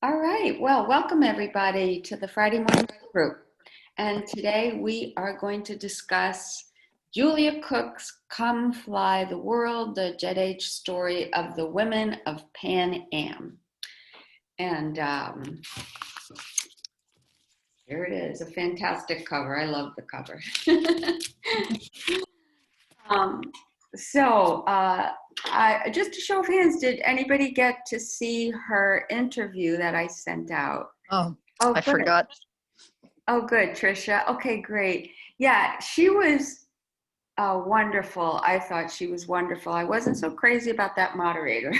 All right, well, welcome everybody to the Friday Morning Group. And today we are going to discuss Julia Cook's Come Fly the World, the Jet Age story of the women of Pan Am. And here it is, a fantastic cover. I love the cover. Just a show of hands, did anybody get to see her interview that I sent out? Oh, I forgot. Oh, good, Tricia. Okay, great. Yeah, she was wonderful. I thought she was wonderful. I wasn't so crazy about that moderator,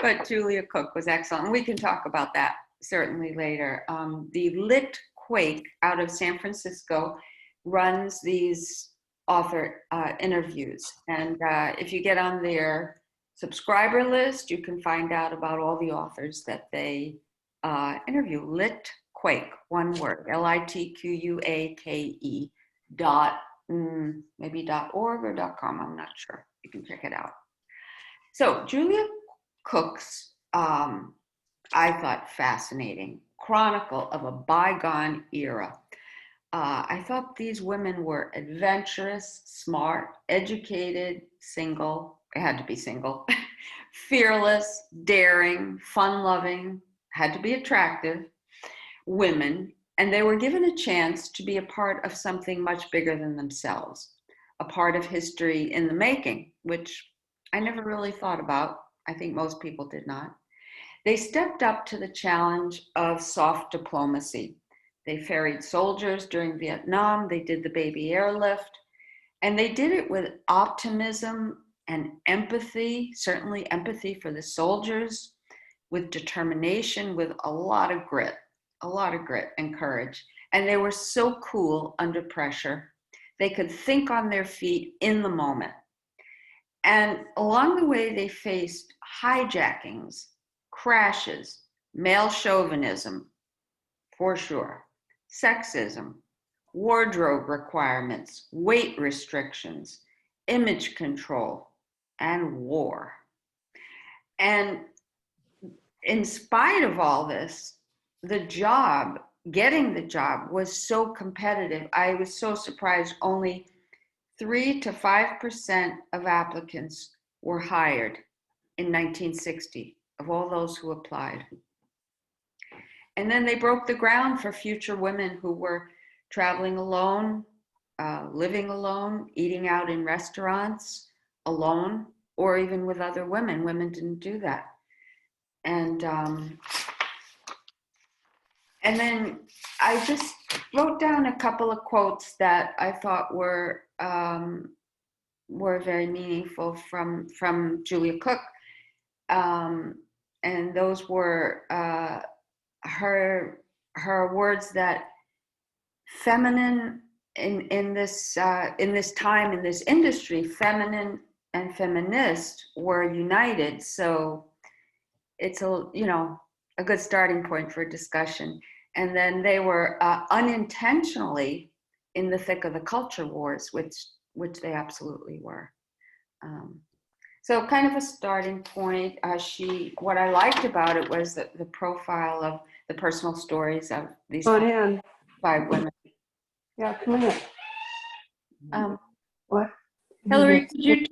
but Julia Cook was excellent. We can talk about that certainly later. The Lit Quake out of San Francisco runs these author interviews. And if you get on their subscriber list, you can find out about all the authors that they interview. Lit Quake, one word, LITQUAKE maybe .org or .com, I'm not sure. You can check it out. So Julia Cook's, I thought, fascinating chronicle of a bygone era. I thought these women were adventurous, smart, educated, single, they had to be single, fearless, daring, fun-loving, had to be attractive women, and they were given a chance to be a part of something much bigger than themselves, a part of history in the making, which I never really thought about. I think most people did not. They stepped up to the challenge of soft diplomacy. They ferried soldiers during Vietnam, they did the baby airlift, and they did it with optimism and empathy, certainly empathy for the soldiers, with determination, with a lot of grit and courage. And they were so cool under pressure. They could think on their feet in the moment. And along the way, they faced hijackings, crashes, male chauvinism, for sure, sexism, wardrobe requirements, weight restrictions, image control, and war. And in spite of all this, getting the job was so competitive. I was so surprised. Only 3 to 5% of applicants were hired in 1960 of all those who applied. And then they broke the ground for future women who were traveling alone, living alone, eating out in restaurants alone, or even with other women. Women didn't do that. And then I just wrote down a couple of quotes that I thought were very meaningful from Julia Cook, and those were her words that feminine in this time in this industry, feminine and feminist were united. So it's a good starting point for a discussion. And then they were unintentionally in the thick of the culture wars, which they absolutely were. So kind of a starting point. What I liked about it was the profile of the personal stories of these 5 women. Yeah, come in. What? Hillary, could you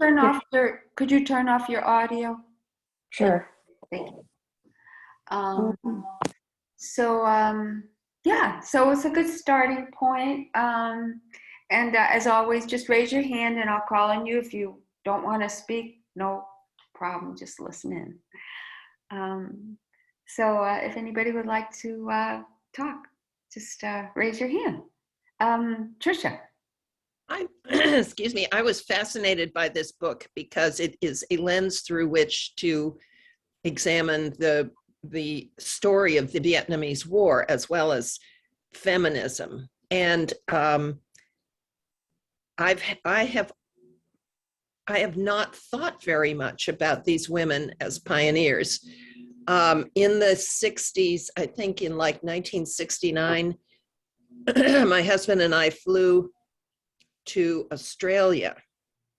turn off your audio? Sure. Thank you. So it's a good starting point. And as always, just raise your hand and I'll call on you. If you don't want to speak, no problem, just listen in. If anybody would like to talk, just raise your hand. Tricia. Excuse me, I was fascinated by this book because it is a lens through which to examine the story of the Vietnamese War as well as feminism. And I have not thought very much about these women as pioneers. In the 60s, I think in like 1969, my husband and I flew to Australia.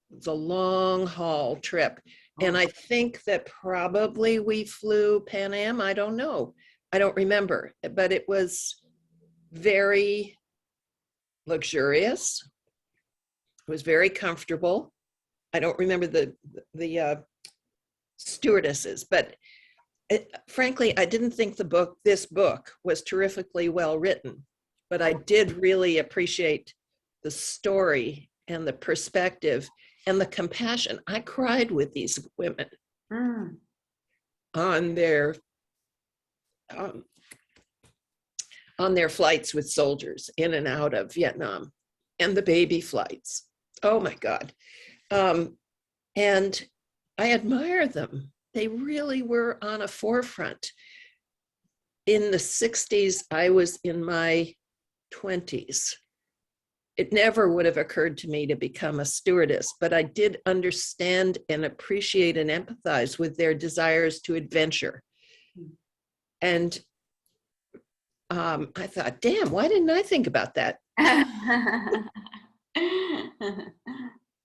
It was a long haul trip. And I think that probably we flew Pan Am. I don't know. I don't remember, but it was very luxurious. It was very comfortable. I don't remember the stewardesses, but frankly, I didn't think this book was terrifically well written, but I did really appreciate the story and the perspective and the compassion. I cried with these women on their flights with soldiers in and out of Vietnam, and the baby flights. Oh my God. And I admire them. They really were on a forefront. In the 60s, I was in my 20s. It never would have occurred to me to become a stewardess, but I did understand and appreciate and empathize with their desires to adventure. And I thought, damn, why didn't I think about that?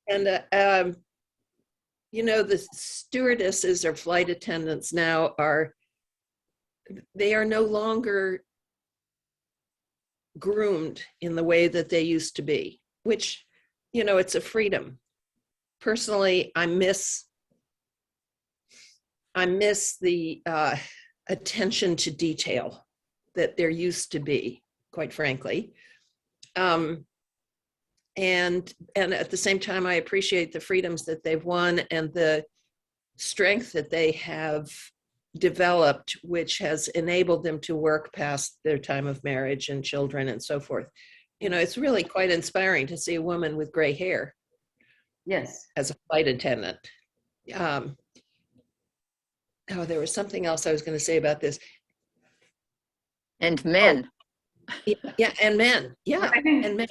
And, you know, the stewardesses or flight attendants now they are no longer groomed in the way that they used to be, which, you know, it's a freedom. Personally, I miss the attention to detail that there used to be, quite frankly. And at the same time, I appreciate the freedoms that they've won and the strength that they have developed, which has enabled them to work past their time of marriage and children and so forth. You know, it's really quite inspiring to see a woman with gray hair. Yes. As a flight attendant. Oh, there was something else I was going to say about this. And men. Oh, yeah, and men. Yeah, and men.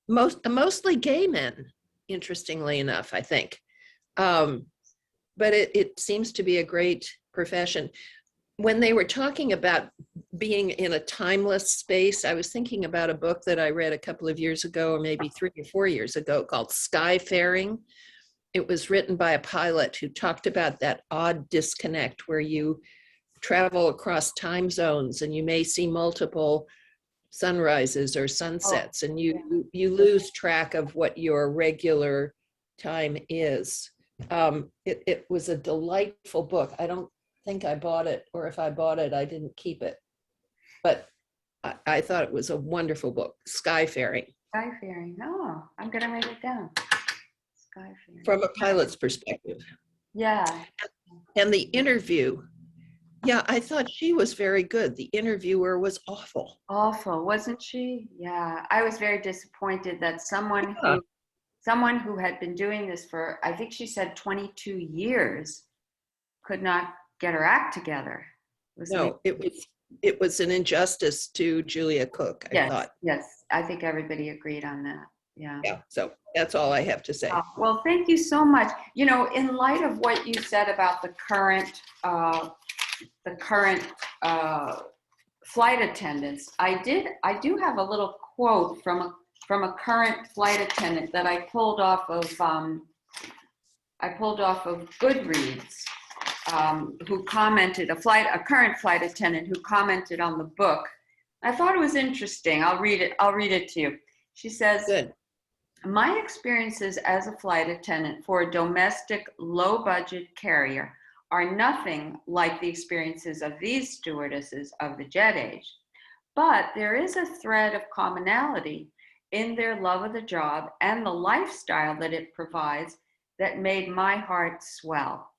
Mostly gay men, interestingly enough, I think. But it seems to be a great profession. When they were talking about being in a timeless space, I was thinking about a book that I read a couple of years ago, or maybe 3 or 4 years ago, called Skyfaring. It was written by a pilot who talked about that odd disconnect where you travel across time zones and you may see multiple sunrises or sunsets, and you lose track of what your regular time is. It was a delightful book. I don't think I bought it, or if I bought it, I didn't keep it. But I thought it was a wonderful book, Skyfaring. Skyfaring. Oh, I'm going to write it down. Skyfaring. From a pilot's perspective. Yeah. And the interview, yeah, I thought she was very good. The interviewer was awful. Awful, wasn't she? Yeah. I was very disappointed that someone who had been doing this for, I think she said 22 years, could not get her act together. It was an injustice to Julia Cook, I thought. Yes, I think everybody agreed on that. Yeah. Yeah, so that's all I have to say. Well, thank you so much. You know, in light of what you said about the current flight attendants, I do have a little quote from a current flight attendant that I pulled off of Goodreads, who commented, a current flight attendant who commented on the book. I thought it was interesting. I'll read it to you. She says, Good. My experiences as a flight attendant for a domestic low-budget carrier are nothing like the experiences of these stewardesses of the jet age. But there is a thread of commonality in their love of the job and the lifestyle that it provides that made my heart swell.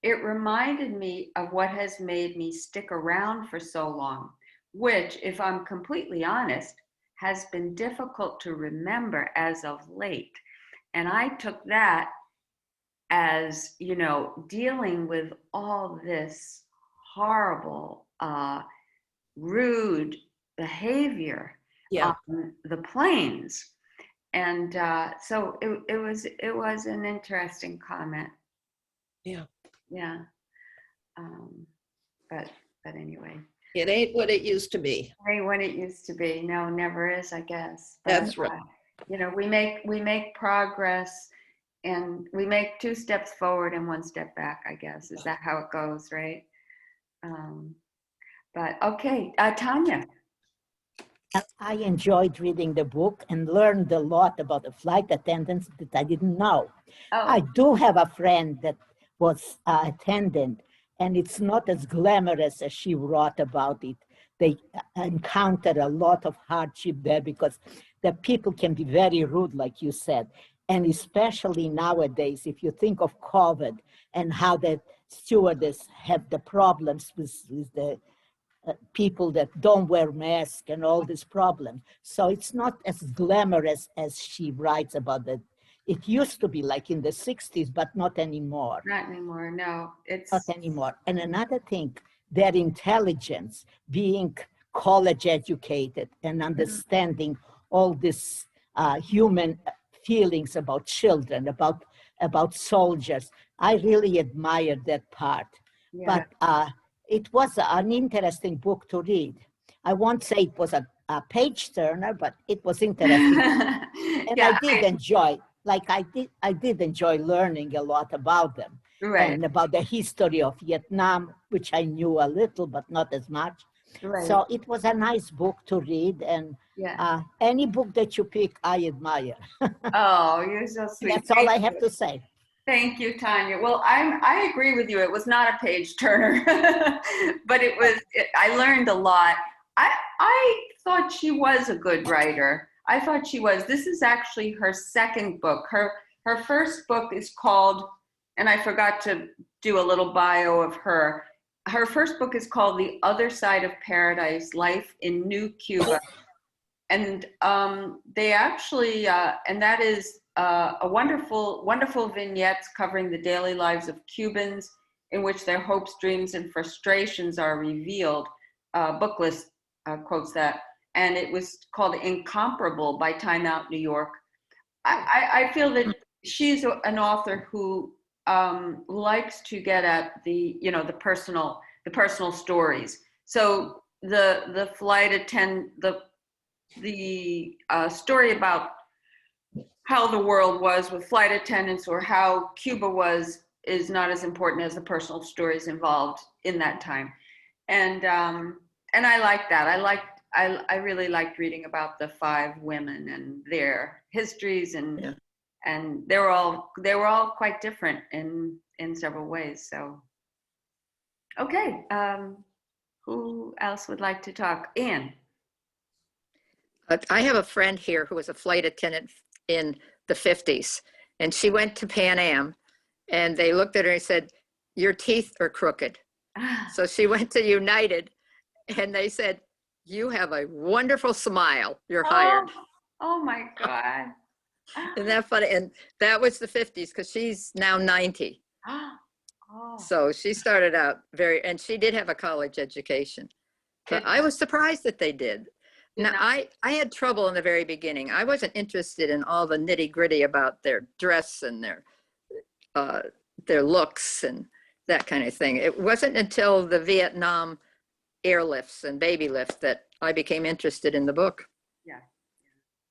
It reminded me of what has made me stick around for so long, which, if I'm completely honest, has been difficult to remember as of late. And I took that as, you know, dealing with all this horrible, rude behavior on the planes. And so it was an interesting comment. Yeah. Yeah. But anyway. It ain't what it used to be. It ain't what it used to be. No, never is, I guess. But, That's right. You know, we make progress and we make 2 steps forward and 1 step back, I guess. Is that how it goes, right? But okay, Tanya. I enjoyed reading the book and learned a lot about the flight attendants that I didn't know. I Oh, do have a friend that was attendant, and it's not as glamorous as she wrote about it. They encounter a lot of hardship there because the people can be very rude, like you said. And especially nowadays, if you think of COVID and how the stewardess have the problems with the people that don't wear masks and all these problems. So it's not as glamorous as she writes about it. It used to be like in the 60s, but not anymore. not anymore. No, Not it's anymore. And another thing, their intelligence, being college educated and understanding all these human feelings about children, about soldiers. I really admire that part. yeah. But it was an interesting book to read. I won't say it was a page turner, but it was interesting. And Yeah, I did enjoy, like I did enjoy learning a lot about them right, and about the history of Vietnam, which I knew a little, but not as much. right. So it was a nice book to read, and Yeah. any book that you pick, I admire. Oh, you're so sweet. That's all I have to say. Thank you, Tanya. Well, I agree with you. It was not a page turner, but I learned a lot. I thought she was a good writer. I thought she was. This is actually her second book. Her first book is called, and I forgot to do a little bio of her. Her first book is called The Other Side of Paradise: Life in New Cuba. And they actually, and that is a wonderful vignettes covering the daily lives of Cubans, in which their hopes, dreams, and frustrations are revealed. Booklist quotes that, and it was called Incomparable by Time Out New York. I feel that she's an author who likes to get at the personal stories. So the flight attendant, the story about how the world was with flight attendants or how Cuba was is not as important as the personal stories involved in that time. And I like that. I really liked reading about the 5 women and their histories, and they were all quite different in several ways. So okay, who else would like to talk? Anne. I have a friend here who was a flight attendant in the 50s, and she went to PanAm, and they looked at her and said, "Your teeth are crooked." So she went to United, and they said, "You have a wonderful smile. You're hired." Oh my God. Isn't that funny? And that was the 50s, because she's now 90. Oh, So she started out and she did have a college education. But I was surprised that they did. Now, I had trouble in the very beginning. I wasn't interested in all the nitty gritty about their dress and their looks and that kind of thing. It wasn't until the Vietnam airlifts and baby lift that I became interested in the book. Yeah.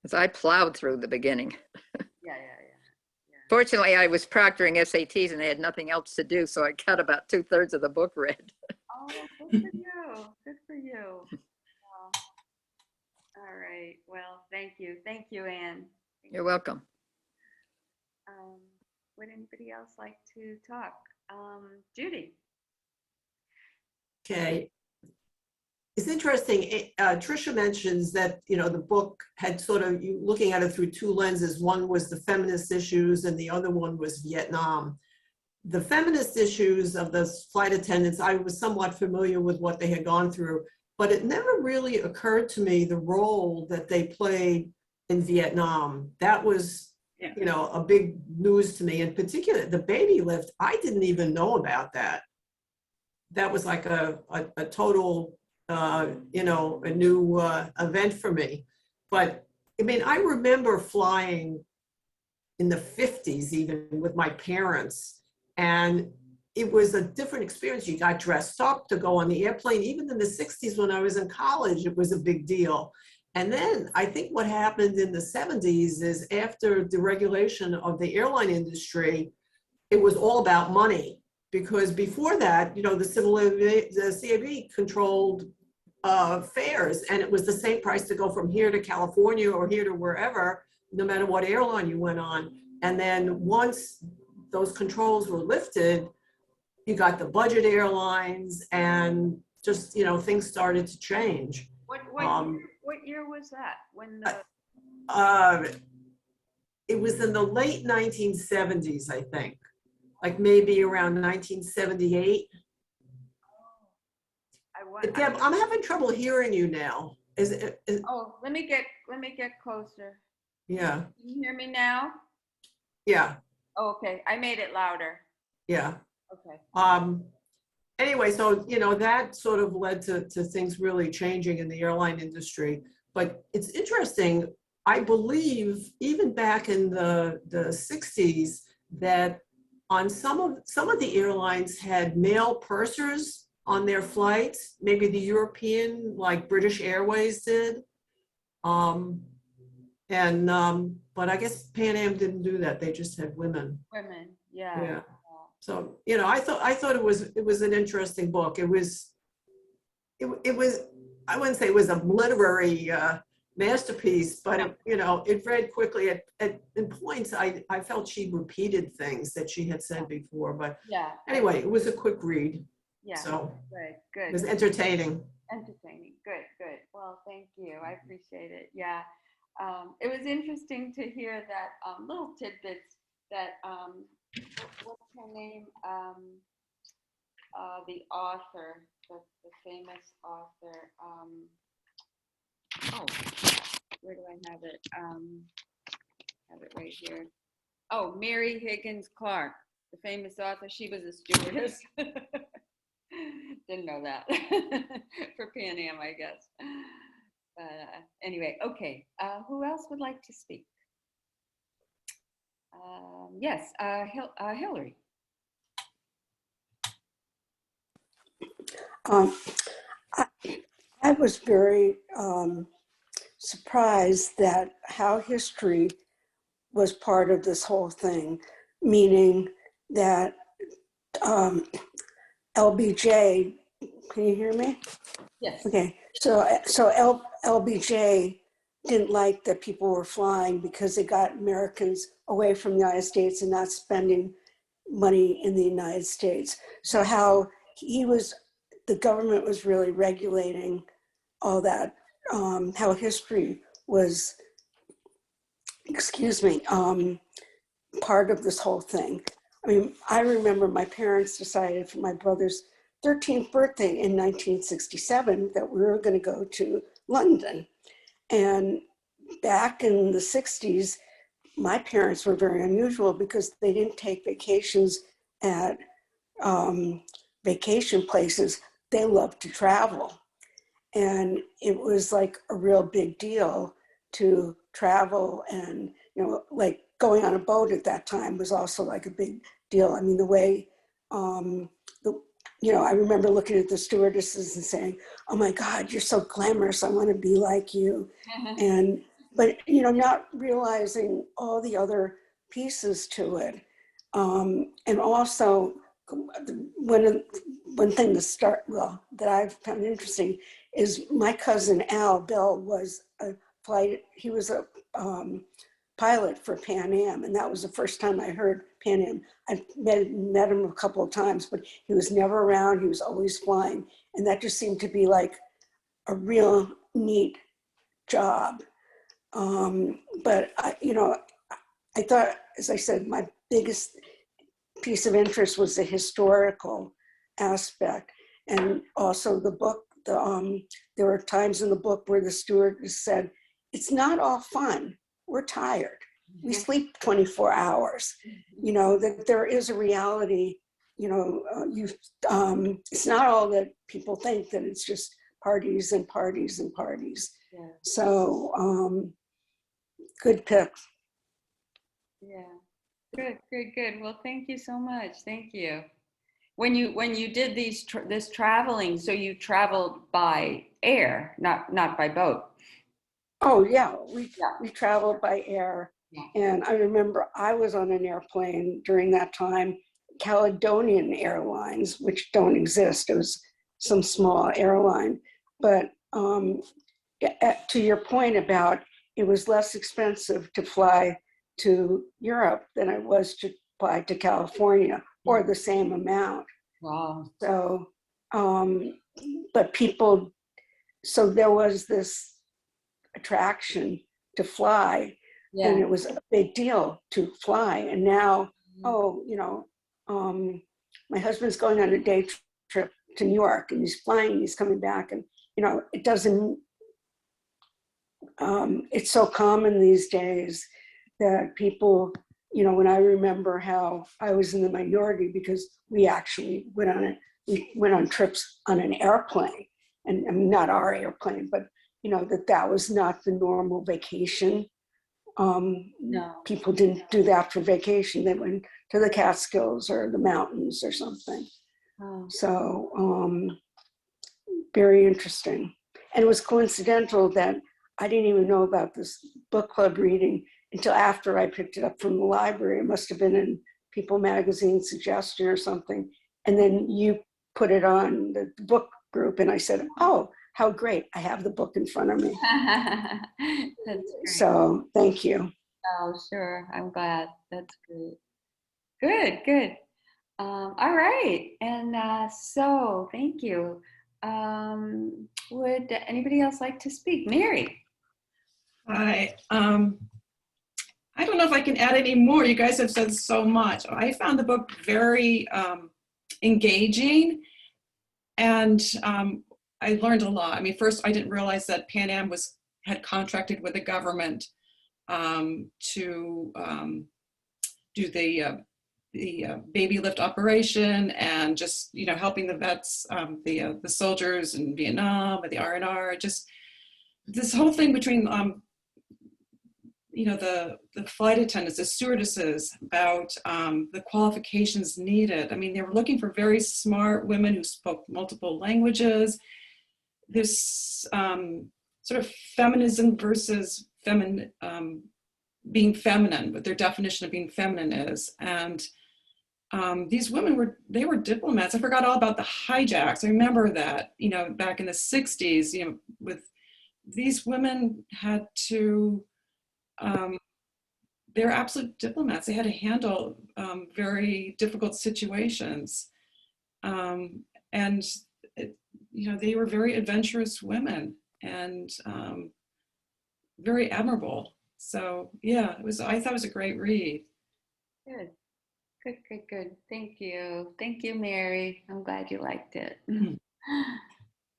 Because I plowed through the beginning. Yeah. Fortunately, I was proctoring SATs and they had nothing else to do, so I got about 2/3 of the book read. Oh, good for you. Good for you. Wow. All right. Well, thank you. Thank you, Anne. You're welcome. Would anybody else like to talk? Judy. Okay. It's interesting. Tricia mentions that, the book had sort of, you looking at it through 2 lenses. One was the feminist issues and the other one was Vietnam. The feminist issues of the flight attendants, I was somewhat familiar with what they had gone through, but it never really occurred to me the role that they played in Vietnam. That was, a big news to me. In particular, the baby lift, I didn't even know about that. That was like a total, a new event for me. But I mean, I remember flying in the 50s, even with my parents, and it was a different experience. You got dressed up to go on the airplane. Even in the 60s, when I was in college, it was a big deal. And then I think what happened in the 70s is after the regulation of the airline industry, it was all about money. Because before that, you know, the CAB controlled fares, and it was the same price to go from here to California or here to wherever, no matter what airline you went on. And then once those controls were lifted, you got the budget airlines, and just, you know, things started to change. What year was that? When the It was in the late 1970s, I think, like maybe around 1978. Deb, I'm having trouble hearing you now. Oh, let me get closer. Yeah, Can you hear me now? yeah, Oh, okay, I made it louder. yeah. Okay. Anyway, so, you know, that sort of led to things really changing in the airline industry. But it's interesting, I believe even back in the 60s, that on some of the airlines had male pursers on their flights, maybe the European, like British Airways did. But I guess Pan Am didn't do that. They just had women. Women, yeah. Yeah. So, you know, I thought it was an interesting book. It was, I wouldn't say it was a literary masterpiece, but it, you know, it read quickly. In points, I felt she repeated things that she had said before. But Yeah. anyway, it was a quick read. Yeah. So Good. it was entertaining. Entertaining. Good. Well, thank you. I appreciate it. Yeah. It was interesting to hear that little tidbits that what's her name? The author, the famous author. Oh, where do I have it? Have it right here. Oh, Mary Higgins Clark, the famous author. She was a stewardess. Didn't know that. For Pan Am, I guess. Anyway, okay. Who else would like to speak? Yes, Hillary. Um, I, I was very surprised that how history was part of this whole thing, meaning that LBJ, can you hear me? Yes. Okay, so LBJ didn't like that people were flying because it got Americans away from the United States and not spending money in the United States. So how the government was really regulating all that, how history was, part of this whole thing. I mean, I remember my parents decided for my brother's 13th birthday in 1967 that we were going to go to London. And back in the 60s, my parents were very unusual because they didn't take vacations at vacation places. They loved to travel. And it was like a real big deal to travel, and, you know, like going on a boat at that time was also like a big deal. I mean, the way, I remember looking at the stewardesses and saying, oh my God, you're so glamorous. I want to be like you. But, you know, not realizing all the other pieces to it. And also, one thing that I've found interesting is my cousin Al Bell was he was a pilot for Pan Am, and that was the first time I heard Pan Am. I met him a couple of times, but he was never around. He was always flying, and that just seemed to be like a real neat job. But I thought, as I said, my biggest piece of interest was the historical aspect, and also the book. There were times in the book where the steward said, "It's not all fun. We're tired. We sleep 24 hours." You know, that there is a reality. You know, it's not all that people think, that it's just parties and parties and parties. Yeah. So good pick. Yeah. Good. Well, thank you so much. Thank you. When you did this traveling, so you traveled by air, not by boat. Oh, yeah, Yeah. we traveled by air. Yeah. And I remember I was on an airplane during that time, Caledonian Airlines, which don't exist. It was some small airline. But to your point about it was less expensive to fly to Europe than it was to fly to California, or the same amount. Wow. So, but people, so there was this attraction to fly, and Yeah. it was a big deal to fly. And now, oh, my husband's going on a day trip to New York, and he's flying, he's coming back, and it doesn't. It's so common these days that people, when I remember how I was in the minority because we actually we went on trips on an airplane, and I mean, not our airplane, but that was not the normal vacation. No. People didn't do that for vacation. They went to the Catskills or the mountains or something. Oh. So very interesting. And it was coincidental that I didn't even know about this book club reading until after I picked it up from the library. It must have been in People Magazine suggestion or something. And then you put it on the book group, and I said, oh, how great. I have the book in front of me. That's great. So thank you. Oh, sure. I'm glad. That's great. Good, good. All right. And so thank you. Would anybody else like to speak? Mary? I don't know if I can add any more. You guys have said so much. I found the book very engaging, and I learned a lot. I mean, first, I didn't realize that PanAm had contracted with the government to do the baby lift operation, and just helping the vets, the soldiers in Vietnam, and the R&R. Just this whole thing between the flight attendants, the stewardesses, about the qualifications needed. I mean, they were looking for very smart women who spoke multiple languages. This sort of feminism versus being feminine, what their definition of being feminine is. And these women were diplomats. I forgot all about the hijacks. I remember that, back in the 60s, with these women had to, they're absolute diplomats. They had to handle very difficult situations. And they were very adventurous women, and very admirable. So yeah, I thought it was a great read. Good. Good, good, good. Thank you. Thank you, Mary. I'm glad you liked it. Mhm.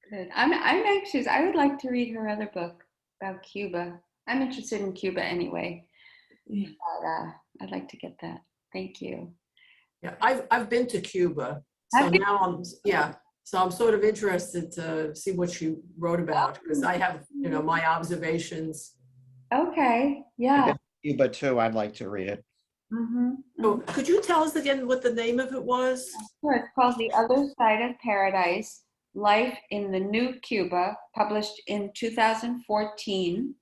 Good. I'm anxious. I would like to read her other book about Cuba. I'm interested in Cuba anyway. Yeah. But, I'd like to get that. Thank you. Yeah, I've been to Cuba, so Have you? now so I'm sort of interested to see what she wrote about, because I have, my observations. Okay. Yeah. Cuba too, I'd like to read it. Mm-hmm. Oh, could you tell us again what the name of it was? Sure. It's called The Other Side of Paradise, Life in the New Cuba, published in 2014.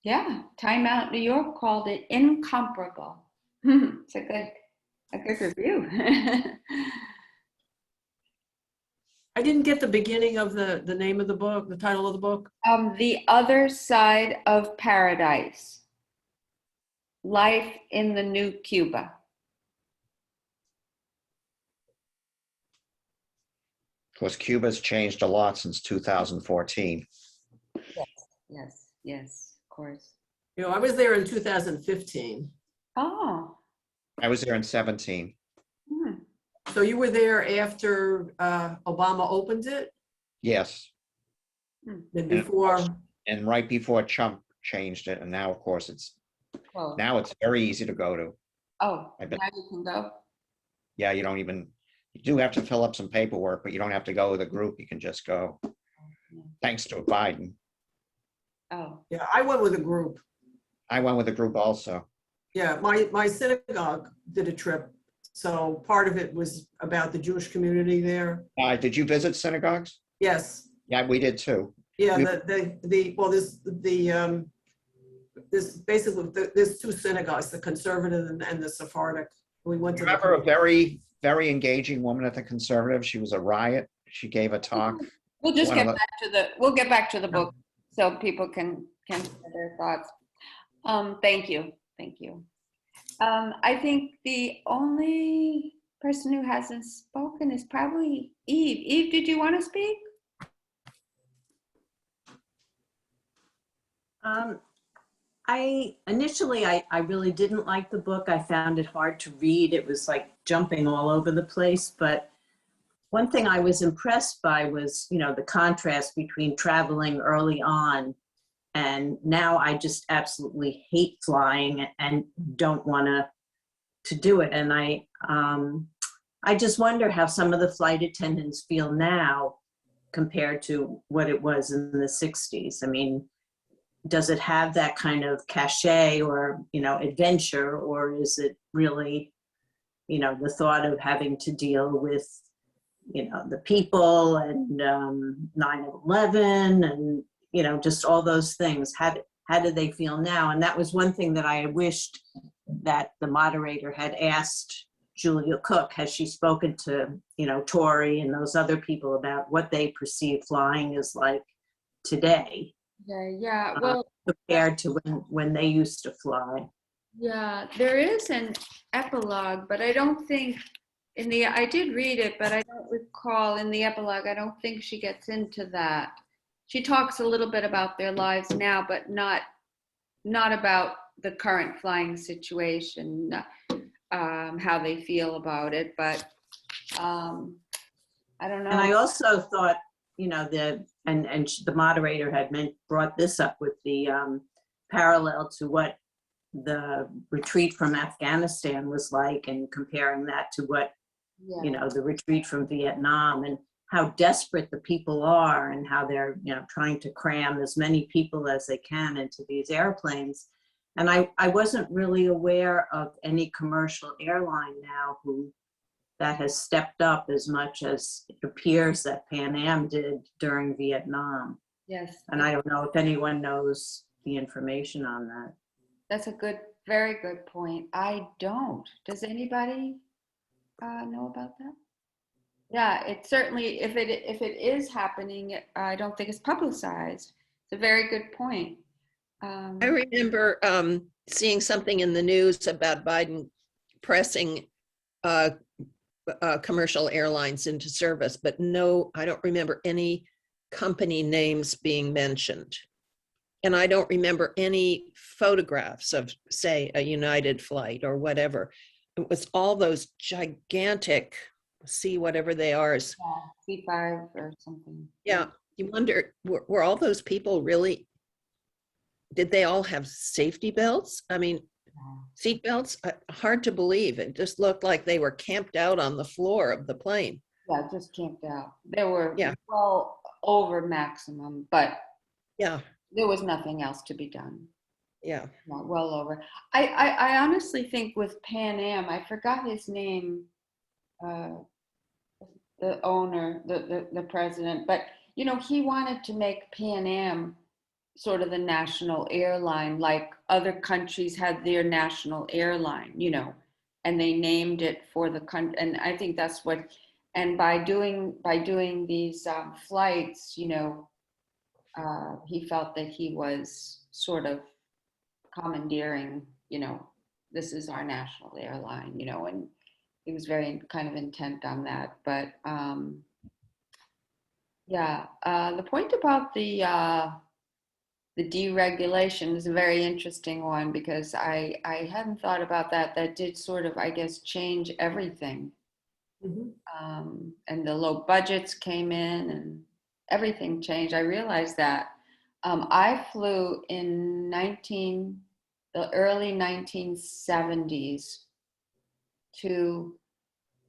Yeah, Time Out New York called it incomparable. It's a good review. I didn't get the beginning of the name of the book, the title of the book. The Other Side of Paradise, Life in the New Cuba. Of course, Cuba's changed a lot since 2014. Yes, of course. I was there in 2015. Oh. I was there in 17. Hmm. So you were there after Obama opened it? Yes. Then before? And right before Trump changed it. And now, of course, Well, now it's very easy to go to. oh, I bet. now you can go. Yeah, you do have to fill up some paperwork, but you don't have to go with a group. You can just go. Thanks to Biden. Oh. Yeah, I went with a group. I went with a group also. Yeah, my synagogue did a trip. So part of it was about the Jewish community there. Did you visit synagogues? Yes. Yeah, we did too. Yeah, We- well, there's basically, there's two synagogues, the conservative and the Sephardic. We went to Remember a the, very, very engaging woman at the Conservative? She was a riot. She gave a talk. We'll just One get of the- back to we'll get back to the book so people can share their thoughts. Thank you. Thank you. I think the only person who hasn't spoken is probably Eve. Eve, did you want to speak? I initially, I really didn't like the book. I found it hard to read. It was like jumping all over the place. But one thing I was impressed by was, the contrast between traveling early on and now I just absolutely hate flying and don't want to do it. And I just wonder how some of the flight attendants feel now compared to what it was in the 60s. I mean, does it have that kind of cachet or, adventure, or is it really, the thought of having to deal with, the people and 9/11 and, just all those things? How do they feel now? And that was one thing that I wished that the moderator had asked Julia Cook. Has she spoken to, Tori and those other people about what they perceive flying is like today? Yeah. Well, Compared to when they used to fly. yeah, there is an epilogue, but I don't think I did read it, but I don't recall in the epilogue, I don't think she gets into that. She talks a little bit about their lives now, but not about the current flying situation, how they feel about it, but I don't know. And I also thought, the moderator had brought this up with the parallel to what the retreat from Afghanistan was like, and comparing that to what, the retreat from Vietnam, and how desperate the people are and how they're, trying to cram as many people as they can into these airplanes. And I wasn't really aware of any commercial airline now that has stepped up as much as it appears that PanAm did during Vietnam. Yes. And I don't know if anyone knows the information on that. That's a very good point. I don't. Does anybody know about that? Yeah, it certainly, if it is happening, I don't think it's publicized. It's a very good point. I remember seeing something in the news about Biden pressing commercial airlines into service, but no, I don't remember any company names being mentioned. And I don't remember any photographs of, say, a United flight or whatever. It was all those gigantic, whatever they are. C5 or something. Yeah, you wonder, were all those people really, did they all have safety belts? I mean, seat belts? Hard to believe. It just looked like they were camped out on the floor of the plane. Yeah, just camped out. They were well over maximum, but yeah, there was nothing else to be done. Yeah. Well over. I honestly think with PanAm, I forgot his name, the owner, the president, but he wanted to make PanAm sort of the national airline, like other countries had their national airline, and they named it for the country. And I think that's what, and by doing these flights, he felt that he was sort of commandeering, this is our national airline, and he was very kind of intent on that. But the point about the deregulation is a very interesting one, because I hadn't thought about that. That did sort of, I guess, change everything. Mhm. And the low budgets came in and everything changed. I realized that. I flew in the early 1970s to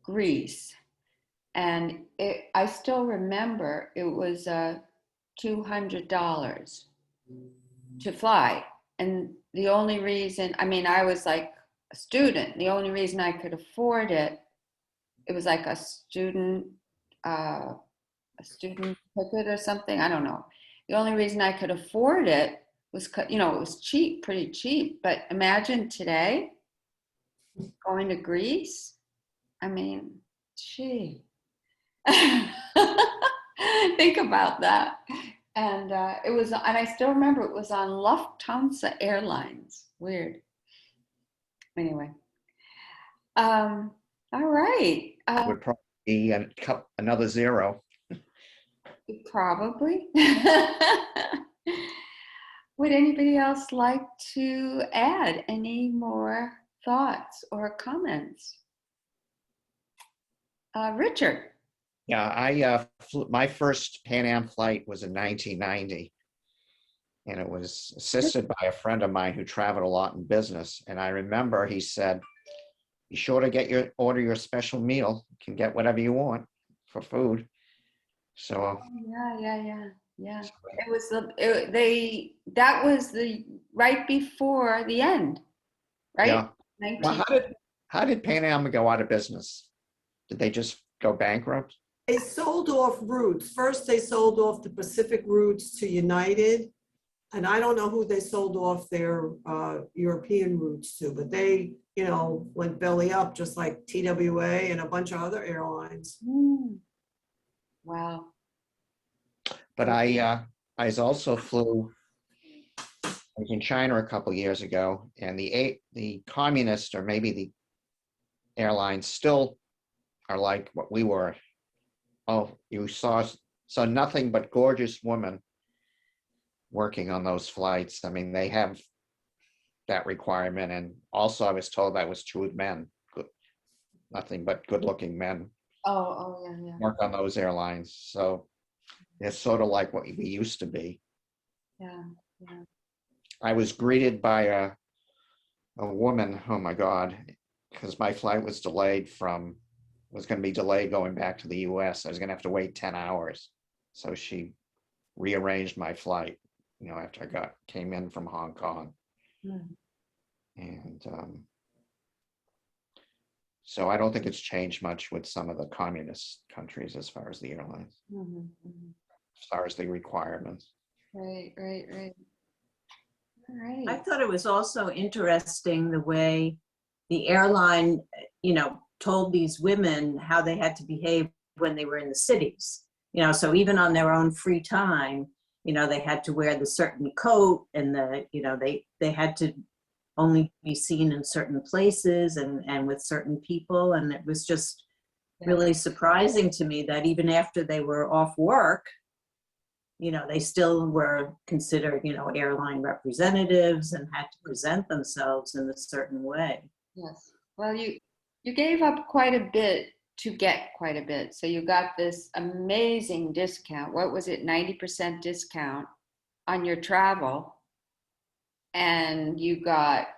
Greece, and I still remember it was $200 to fly. And the only reason, I was like a student, the only reason I could afford it, it was like a student ticket or something, I don't know. The only reason I could afford it was, you know, it was cheap, pretty cheap. But imagine today going to Greece. I mean, gee, think about that. And it was, and I still remember it was on Lufthansa Airlines. Weird. Anyway, all right. Would probably be another zero. Probably. Would anybody else like to add any more thoughts or comments? Richard. Yeah, I my first Pan Am flight was in 1990, and it was assisted by a friend of mine who traveled a lot in business. And I remember he said, "Be sure to order your special meal. You can get whatever you want for food." So Yeah. It was that was the right before the end, right? yeah. 19. Well, how did Pan Am go out of business? Did they just go bankrupt? They sold off routes. First, they sold off the Pacific routes to United. And I don't know who they sold off their European routes to, but they, you know, went belly up just like TWA and a bunch of other airlines. Wow. But I also flew. I was in China a couple of years ago, and the communists, or maybe the airlines, still are like what we were. Oh, you saw nothing but gorgeous women working on those flights. I mean, they have that requirement, and also I was told that was true with men. Nothing but good-looking men Yeah. work on those airlines. So it's sort of like what we used to be. Yeah. I was greeted by a woman, oh my God, because my flight was going to be delayed going back to the US. I was going to have to wait 10 hours. So she rearranged my flight, you know, after I came in from Hong Kong. And so I don't think it's changed much with some of the communist countries as far as the airlines, as far as the requirements. Right. All right. I thought it was also interesting the way the airline, told these women how they had to behave when they were in the cities. So even on their own free time, they had to wear the certain coat, and they had to only be seen in certain places and with certain people. And it was just really surprising to me that even after they were off work, they still were considered, airline representatives and had to present themselves in a certain way. Yes. Well, you gave up quite a bit to get quite a bit. So you got this amazing discount. What was it? 90% discount on your travel. And you got,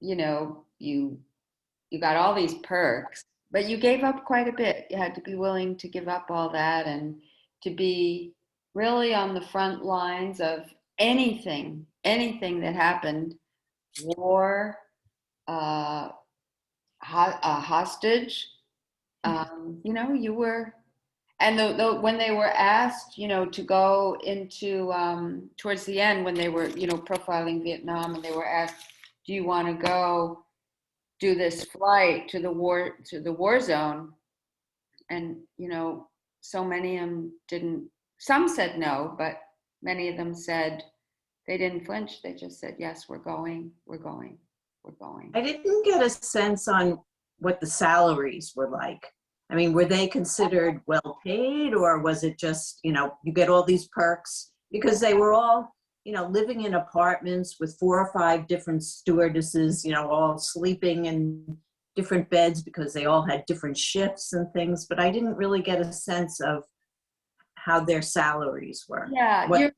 you got all these perks, but you gave up quite a bit. You had to be willing to give up all that and to be really on the front lines of anything that happened, war, a hostage. You were, and when they were asked, to go into towards the end when they were, profiling Vietnam, and they were asked, "Do you want to go do this flight to the war zone?" And so many of them didn't. Some said no, but many of them said they didn't flinch. They just said, "Yes, we're going. I didn't get a sense on what the salaries were like. I mean, were they considered well paid, or was it just, you get all these perks? Because they were all, living in apartments with 4 or 5 different stewardesses, all sleeping in different beds because they all had different shifts and things. But I didn't really get a sense of how their salaries were. Yeah, what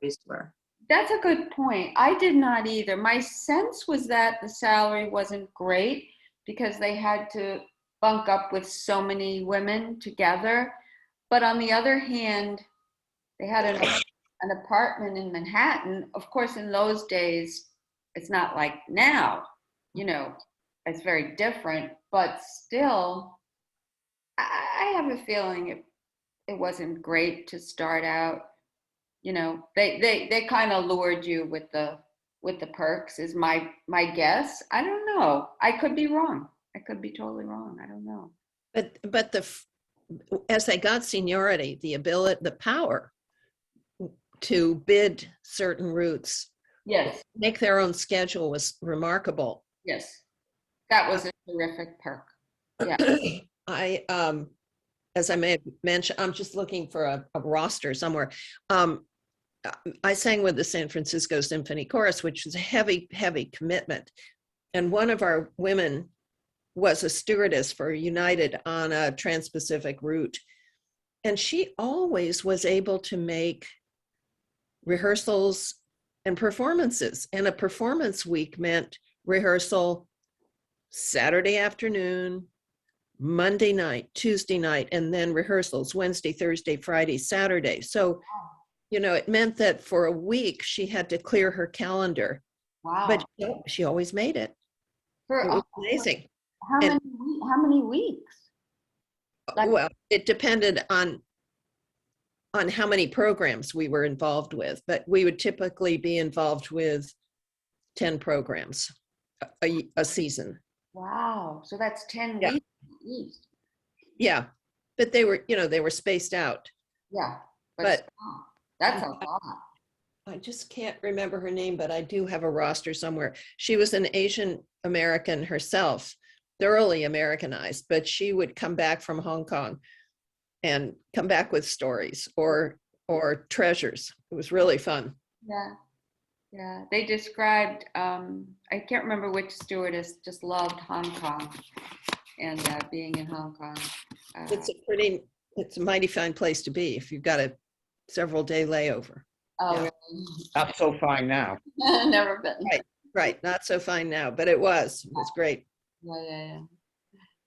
salaries were. That's a good point. I did not either. My sense was that the salary wasn't great because they had to bunk up with so many women together. But on the other hand, they had an apartment in Manhattan. Of course, in those days, it's not like now, it's very different. But still, I have a feeling it wasn't great to start out. You know, they kind of lured you with the perks is my guess. I don't know. I could be wrong. I could be totally wrong. I don't know. But as they got seniority, the ability, the power to bid certain routes, Yes, make their own schedule was remarkable. yes. That was a terrific perk. Yeah. I, as I may have mentioned, I'm just looking for a roster somewhere. I sang with the San Francisco Symphony Chorus, which was a heavy, heavy commitment. And one of our women was a stewardess for United on a Trans-Pacific route. And she always was able to make rehearsals and performances. And a performance week meant rehearsal Saturday afternoon, Monday night, Tuesday night, and then rehearsals Wednesday, Thursday, Friday, Saturday. So, you know, it meant that for a week she had to clear her calendar, Wow. but she always made it. For, It was amazing. how And- many weeks? Like- Well, it depended on how many programs we were involved with, but we would typically be involved with 10 programs a season. Wow. So that's 10 Yeah. weeks at least. Yeah, but they were, you know, they were spaced out. Yeah. But still, that's a lot. I just can't remember her name, but I do have a roster somewhere. She was an Asian American herself, thoroughly Americanized, but she would come back from Hong Kong and come back with stories or treasures. It was really fun. Yeah. Yeah. They described, I can't remember which stewardess just loved Hong Kong and being in Hong Kong. It's a mighty fine place to be if you've got a several day layover. Oh, Yeah. really? Not so fine now. Never been. Right, not so fine now, but it was great. Yeah.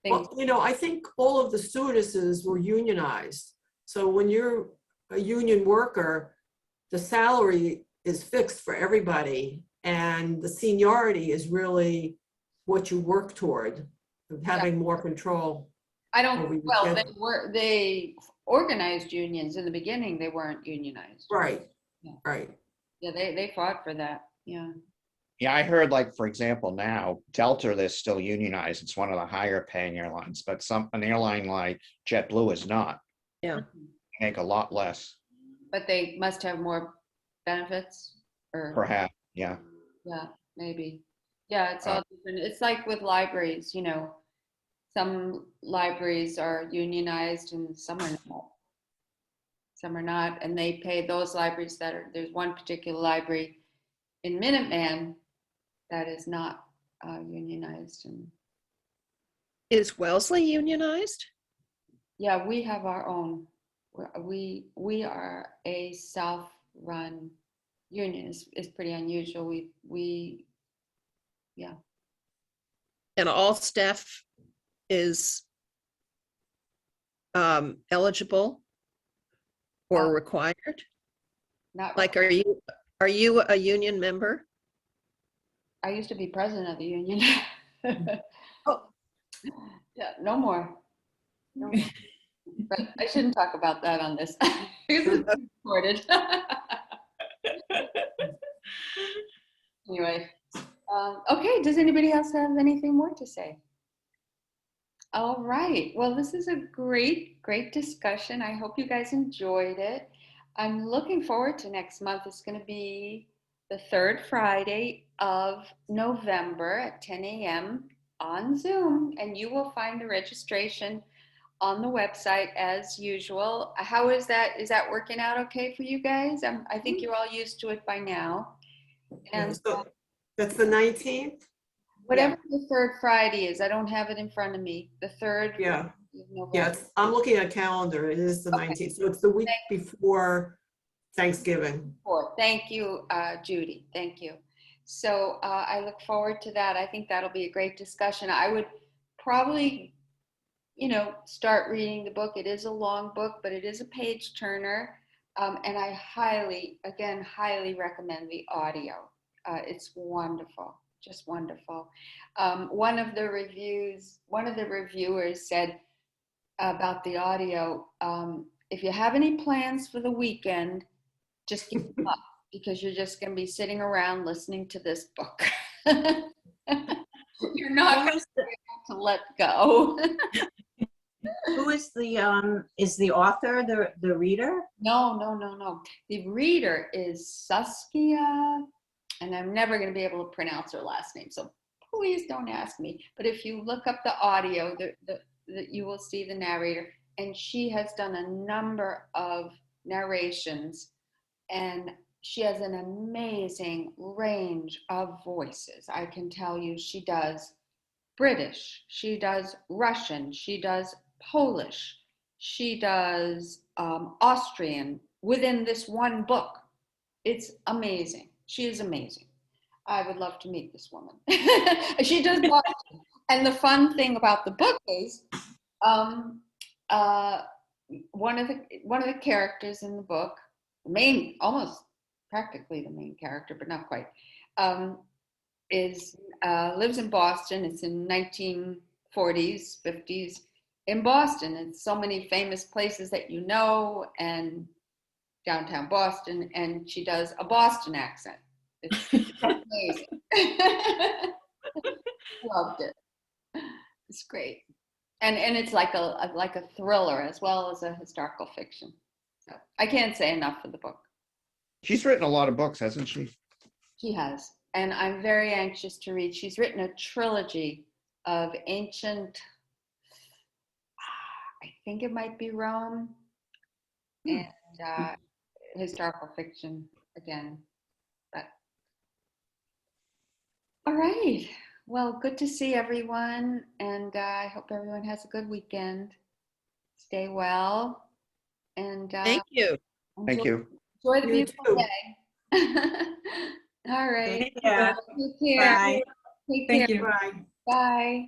Well, you know, I think all of the stewardesses were unionized. So when you're a union worker, the salary is fixed for everybody. And the seniority is really what you work toward, of having more control. I over don't, your well, schedule. they organized unions. In the beginning, they weren't unionized. Right, Yeah. right. Yeah, they fought for that. Yeah. Yeah, I heard, like, for example, now Delta, they're still unionized. It's one of the higher paying airlines, but an airline like JetBlue is not. Yeah. Make a lot less, But they must have more benefits or, perhaps. Yeah. yeah, maybe. Yeah, it's all different. It's like with libraries, you know, some libraries are unionized and some are not. Some are not, and they pay those libraries there's one particular library in Minuteman that is not unionized. And Is Wellesley unionized? yeah, we have our own. We are a self-run union. It's pretty unusual. Yeah. And all staff is eligible or required? Not Like, are you a union member? I used to be president of the union. Oh. Yeah, no more. No more. But I shouldn't talk about that on this. Because it's recorded. Anyway, okay, does anybody else have anything more to say? All right, well, this is a great discussion. I hope you guys enjoyed it. I'm looking forward to next month. It's going to be the third Friday of November at 10 a.m. on Zoom, and you will find the registration on the website as usual. How is that? Is that working out okay for you guys? I think you're all used to it by now. And So that's the 19th? whatever the third Friday is, I don't have it in front of me. The third. Yeah. Of November. Yeah, I'm looking at a calendar. It is the 19th. So it's the week before Thanksgiving. Thank you, Judy. Thank you. So I look forward to that. I think that'll be a great discussion. I would probably, start reading the book. It is a long book, but it is a page turner. And I highly recommend the audio. It's wonderful, just wonderful. One of the reviewers said about the audio, if you have any plans for the weekend, just give up because you're just going to be sitting around listening to this book. You're not Who going is the, to let go. who is the author, the reader? No. The reader is Saskia, and I'm never going to be able to pronounce her last name, so please don't ask me. But if you look up the audio, you will see the narrator, and she has done a number of narrations, and she has an amazing range of voices. I can tell you, she does British, she does Russian, she does Polish, she does Austrian within this one book. It's amazing. She is amazing. I would love to meet this woman. She does Boston. And the fun thing about the book is one of the characters in the book, almost practically the main character, but not quite, lives in Boston. It's in 1940s, 50s in Boston. It's so many famous places that you know, and downtown Boston, and she does a Boston accent. It's amazing. Loved it. It's great. And it's like a thriller as well as a historical fiction. So I can't say enough for the book. She's written a lot of books, hasn't she? She has. And I'm very anxious to read. She's written a trilogy of ancient, I think it might be Rome, and historical fiction again. But all right. Well, good to see everyone, and I hope everyone has a good weekend. Stay well, and Thank you. Thank you. enjoy the You beautiful too. day. All right. Yeah. Take care. Bye. Take Thank care. you. Bye. Bye.